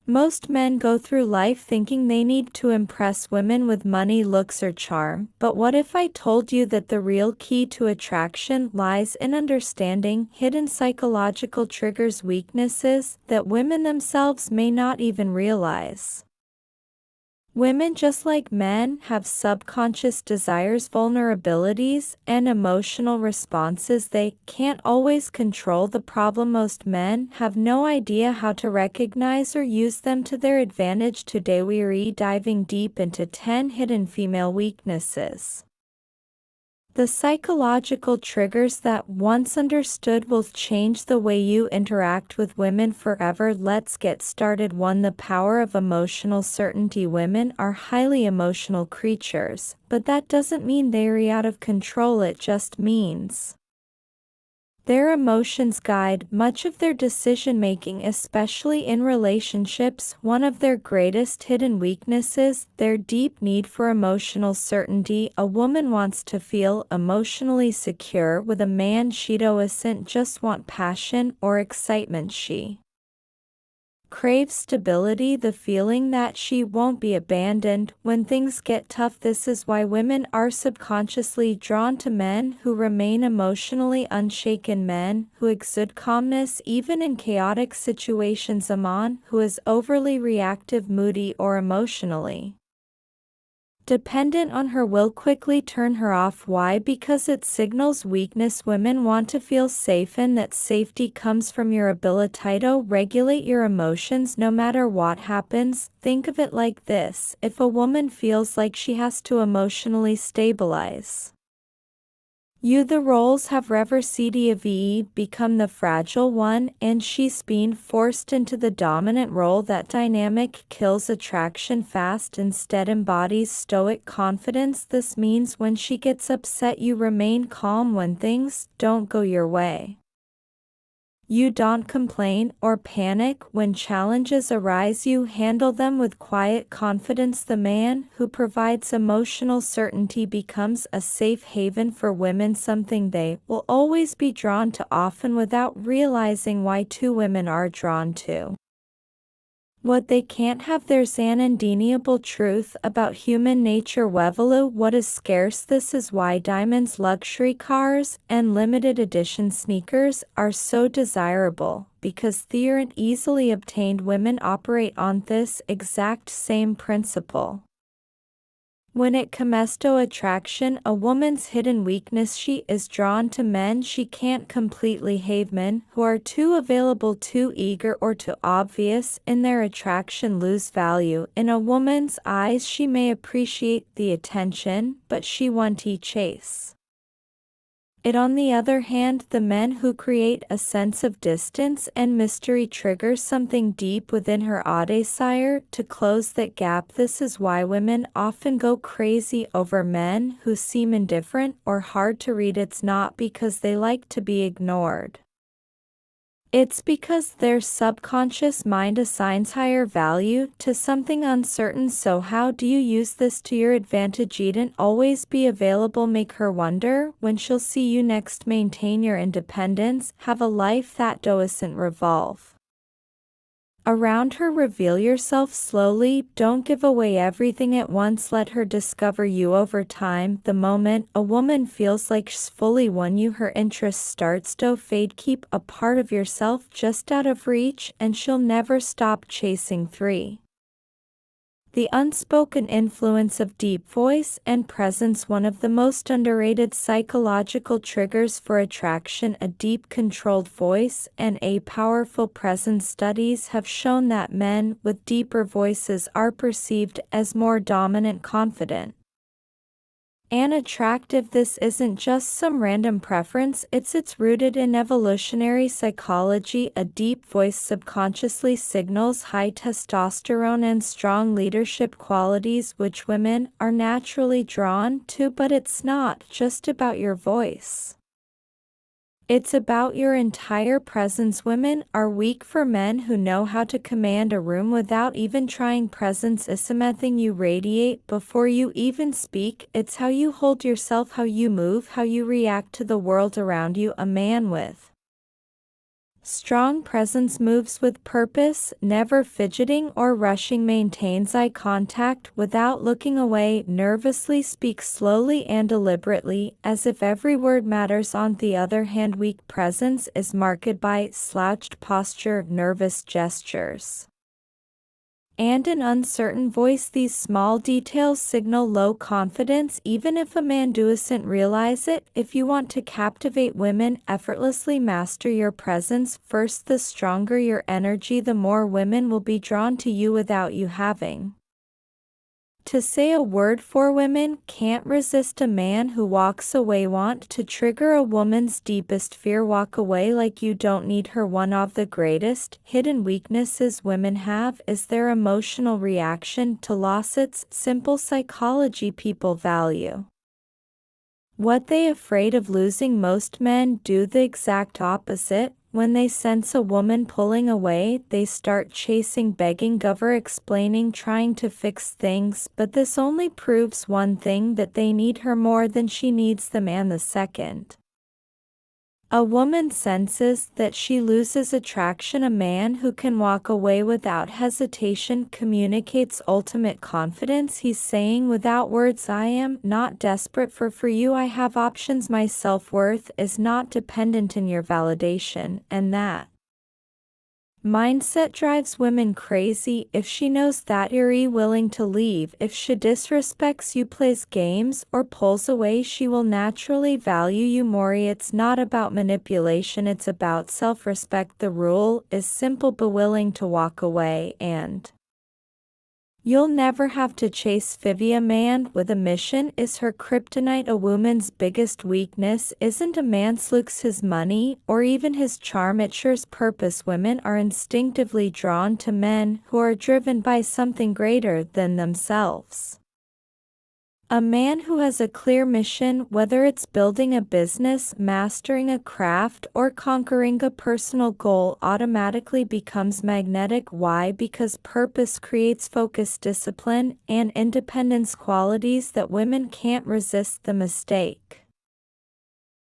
Most men go through life thinking they need to impress women with money, looks, or charm, but what if I told you that the real key to attraction lies in understanding hidden psychological triggers, weaknesses that women themselves may not even realize? Women, just like men, have subconscious desires, vulnerabilities, and emotional responses they can't always control. The problem: most men have no idea how to recognize or use them to their advantage. Today we are diving deep into 10 hidden female weaknesses. The psychological triggers that, once understood, will change the way you interact with women forever. Let's get started. 1. The power of emotional certainty. Women are highly emotional creatures, but that doesn't mean they're out of control. It just means their emotions guide much of their decision-making, especially in relationships. One of their greatest hidden weaknesses: their deep need for emotional certainty. A woman wants to feel emotionally secure with a man. She doesn't just want passion or excitement, she craves stability, the feeling that she won't be abandoned when things get tough. This is why women are subconsciously drawn to men who remain emotionally unshaken, men who exude calmness even in chaotic situations. A man who is overly reactive, moody, or emotionally dependent on her will quickly turn her off. Why? Because it signals weakness. Women want to feel safe, and that safety comes from your ability to regulate your emotions no matter what happens. Think of it like this: if a woman feels like she has to emotionally stabilize you, the roles have reversed, become the fragile one, and she's been forced into the dominant role. That dynamic kills attraction fast. Instead, embodies stoic confidence. This means when she gets upset, you remain calm. When things don't go your way, you don't complain or panic. When challenges arise, you handle them with quiet confidence. The man who provides emotional certainty becomes a safe haven for women, something they will always be drawn to, often without realizing why. 2. Women are drawn to what they can't have. There's an undeniable truth about human nature: what is scarce. This is why diamonds, luxury cars, and limited edition sneakers are so desirable, because they aren't easily obtained. Women operate on this exact same principle. When it comes to attraction, a woman's hidden weakness: she is drawn to men she can't completely have. Men who are too available, too eager, or too obvious in their attraction lose value. In a woman's eyes, she may appreciate the attention, but she won't chase it. On the other hand, the men who create a sense of distance and mystery trigger something deep within her, a desire to close that gap. This is why women often go crazy over men who seem indifferent or hard to read. It's not because they like to be ignored. It's because their subconscious mind assigns higher value to something uncertain. So how do you use this to your advantage? Don't always be available. Make her wonder when she'll see you next. Maintain your independence. Have a life that doesn't revolve around her. Reveal yourself slowly. Don't give away everything at once. Let her discover you over time. The moment a woman feels like she's fully won you, her interest starts to fade. Keep a part of yourself just out of reach, and she'll never stop chasing. 3. The unspoken influence of deep voice and presence. One of the most underrated psychological triggers for attraction: a deep, controlled voice and a powerful presence. Studies have shown that men with deeper voices are perceived as more dominant, confident, and attractive. This isn't just some random preference, it's rooted in evolutionary psychology. A deep voice subconsciously signals high testosterone and strong leadership qualities, which women are naturally drawn to. But it's not just about your voice. It's about your entire presence. Women are weak for men who know how to command a room without even trying. Presence is something you radiate before you even speak. It's how you hold yourself, how you move, how you react to the world around you. A man with Strong presence moves with purpose, never fidgeting or rushing, maintains eye contact without looking away, nervously speaks slowly and deliberately, as if every word matters. On the other hand, weak presence is marked by slouched posture, nervous gestures, and an uncertain voice. These small details signal low confidence, even if a man doesn't realize it. If you want to captivate women, effortlessly master your presence first. The stronger your energy, the more women will be drawn to you without you having to say a word. For women can't resist a man who walks away. Want to trigger a woman's deepest fear? Walk away like you don't need her. One of the greatest hidden weaknesses women have is their emotional reaction to loss. It's simple psychology. People value what they afraid of losing. Most men do the exact opposite. When they sense a woman pulling away, they start chasing, begging, explaining, trying to fix things. But this only proves one thing, that they need her more than she needs them. And the second a woman senses that she loses attraction, a man who can walk away without hesitation communicates ultimate confidence. He's saying without words, I am not desperate for you. I have options. My self-worth is not dependent in your validation. And that mindset drives women crazy. If she knows that you're willing to leave, if she disrespects you, plays games, or pulls away, she will naturally value you more. It's not about manipulation, it's about self-respect. The rule is simple: be willing to walk away, and you'll never have to chase. A man with a mission is her kryptonite. A woman's biggest weakness isn't a man's looks, his money, or even his charm. It sure's purpose. Women are instinctively drawn to men who are driven by something greater than themselves. A man who has a clear mission, whether it's building a business, mastering a craft, or conquering a personal goal, automatically becomes magnetic. Why? Because purpose creates focus, discipline, and independence, qualities that women can't resist. The mistake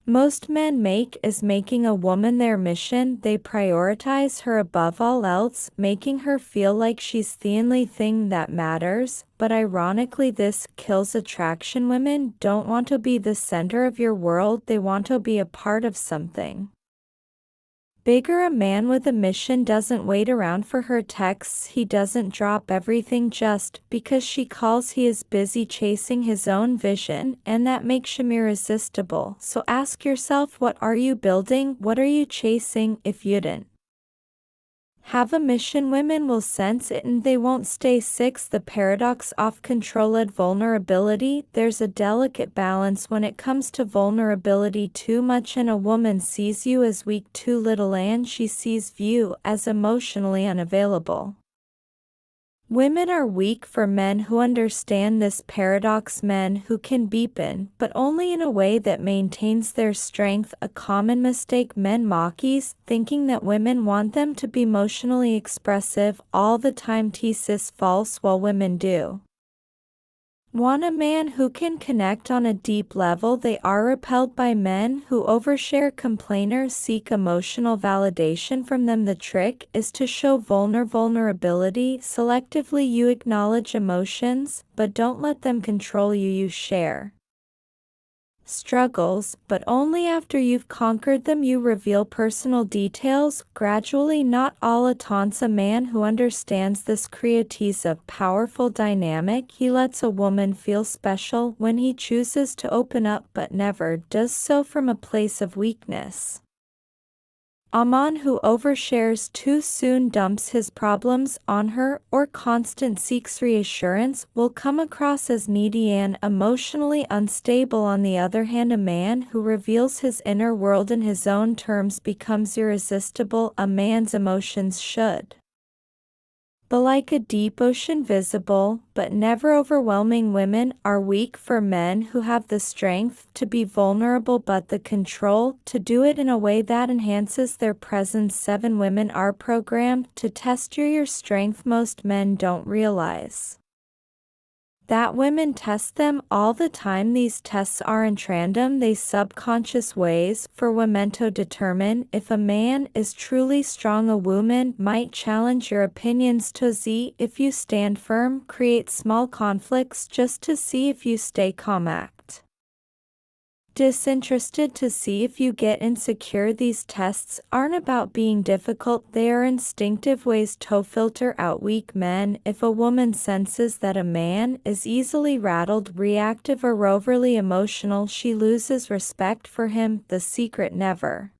most men make is making a woman their mission. They prioritize her above all else, making her feel like she's the only thing that matters. But ironically, this kills attraction. Women don't want to be the center of your world, they want to be a part of something bigger. A man with a mission doesn't wait around for her texts. He doesn't drop everything just because she calls. He is busy chasing his own vision, and that makes him irresistible. So ask yourself, what are you building? What are you chasing? If you didn't have a mission, women will sense it and they won't stay. 6. The paradox of controlled vulnerability. There's a delicate balance when it comes to vulnerability. Too much and a woman sees you as weak, too little and she sees you as emotionally unavailable. Women are weak for men who understand this paradox, men who can deepen, but only in a way that maintains their strength. A common mistake men make is thinking that women want them to be emotionally expressive all the time. This is false. While women do want a man who can connect on a deep level, they are repelled by men who overshare. Complainers seek emotional validation from them. The trick is to show vulnerability selectively. You acknowledge emotions, but don't let them control you. You share struggles, but only after you've conquered them. You reveal personal details gradually, not all at once. A man who understands this creates a powerful dynamic. He lets a woman feel special when he chooses to open up, but never does so from a place of weakness. A man who overshares too soon, dumps his problems on her, or constant seeks reassurance will come across as needy and emotionally unstable. On the other hand, a man who reveals his inner world in his own terms becomes irresistible. A man's emotions should be like a deep ocean, visible but never overwhelming. Women are weak for men who have the strength to be vulnerable but the control to do it in a way that enhances their presence. 7. Women are programmed to test your strength. Most men don't realize That women test them all the time. These tests aren't random, they subconscious ways for women to determine if a man is truly strong. A woman might challenge your opinions to see if you stand firm, create small conflicts just to see if you stay calm, act disinterested to see if you get insecure. These tests aren't about being difficult, they are instinctive ways to filter out weak men. If a woman senses that a man is easily rattled, reactive, or overly emotional, she loses respect for him. The secret: never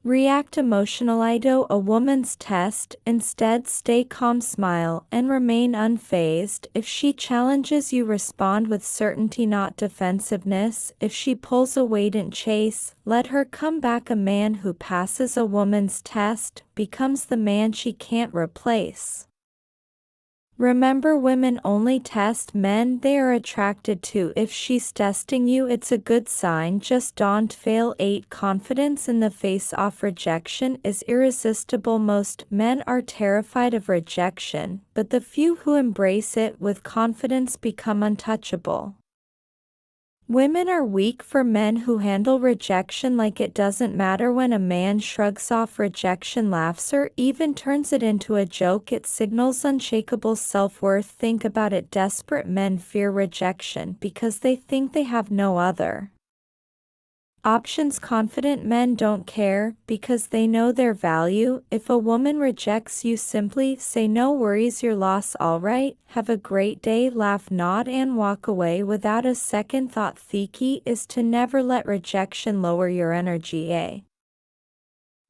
react emotionally to a woman's test. Instead, stay calm, smile, and remain unfazed. If she challenges you, respond with certainty, not defensiveness. If she pulls away, don't chase, let her come back. A man who passes a woman's test becomes the man she can't replace. Remember, women only test men they are attracted to. If she's testing you, it's a good sign. Just don't fail. 8. Confidence in the face of rejection is irresistible. Most men are terrified of rejection, but the few who embrace it with confidence become untouchable. Women are weak for men who handle rejection like it doesn't matter. When a man shrugs off rejection, laughs, or even turns it into a joke, it signals unshakable self-worth. Think about it. Desperate men fear rejection because they think they have no other options. Confident men don't care because they know their value. If a woman rejects you, simply say, "No worries, your loss, alright, have a great day," laugh, nod, and walk away without a second thought. The key is to never let rejection lower your energy. A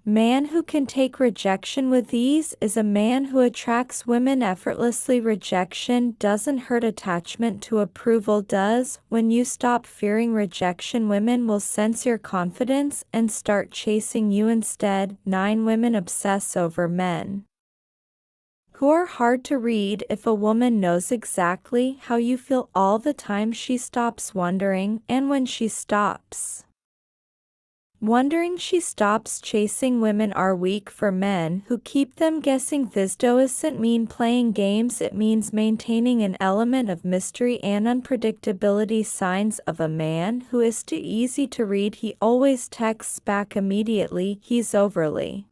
man who can take rejection with ease is a man who attracts women effortlessly. Rejection doesn't hurt, attachment to approval does. When you stop fearing rejection, women will sense your confidence and start chasing you instead. 9. Women obsess over men who are hard to read. If a woman knows exactly how you feel all the time, she stops wondering, and when she stops wondering, she stops chasing. Women are weak for men who keep them guessing. This doesn't mean playing games, it means maintaining an element of mystery and unpredictability. Signs of a man who is too easy to read: he always texts back immediately, he's overly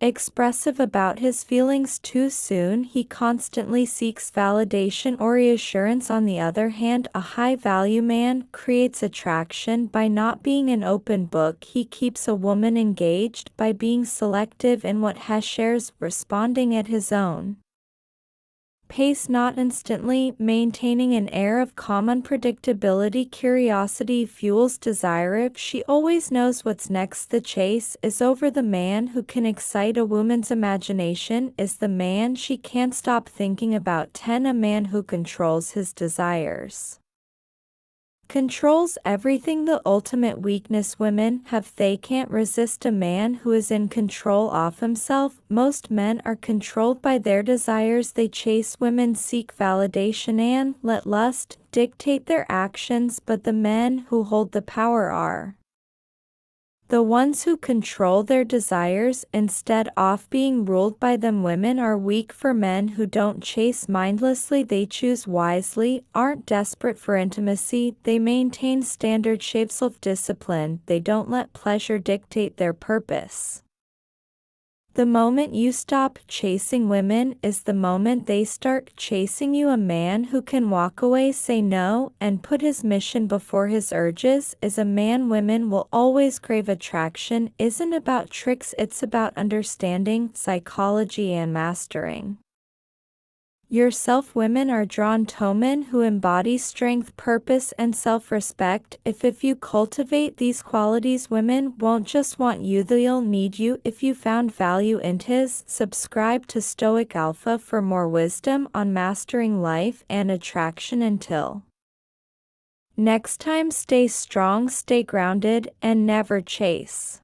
expressive about his feelings too soon, he constantly seeks validation or reassurance. On the other hand, a high-value man creates attraction by not being an open book. He keeps a woman engaged by being selective in what he shares, responding at his own pace, not instantly, maintaining an air of calm unpredictability. Curiosity fuels desire. If she always knows what's next, the chase is over. The man who can excite a woman's imagination is the man she can't stop thinking about. 10. A man who controls his desires controls everything. The ultimate weakness women have: they can't resist a man who is in control of himself. Most men are controlled by their desires. They chase women, seek validation, and let lust dictate their actions, but the men who hold the power are the ones who control their desires instead of being ruled by them. Women are weak for men who don't chase mindlessly, they choose wisely, aren't desperate for intimacy, they maintain standard shapes of discipline, they don't let pleasure dictate their purpose. The moment you stop chasing women is the moment they start chasing you. A man who can walk away, say no, and put his mission before his urges is a man women will always crave. Attraction isn't about tricks, it's about understanding, psychology, and mastering yourself. Women are drawn to men who embody strength, purpose, and self-respect. If you cultivate these qualities, women won't just want you, they'll need you. If you found value in his, subscribe to Stoic Alpha for more wisdom on mastering life and attraction. Until next time, stay strong, stay grounded, and never chase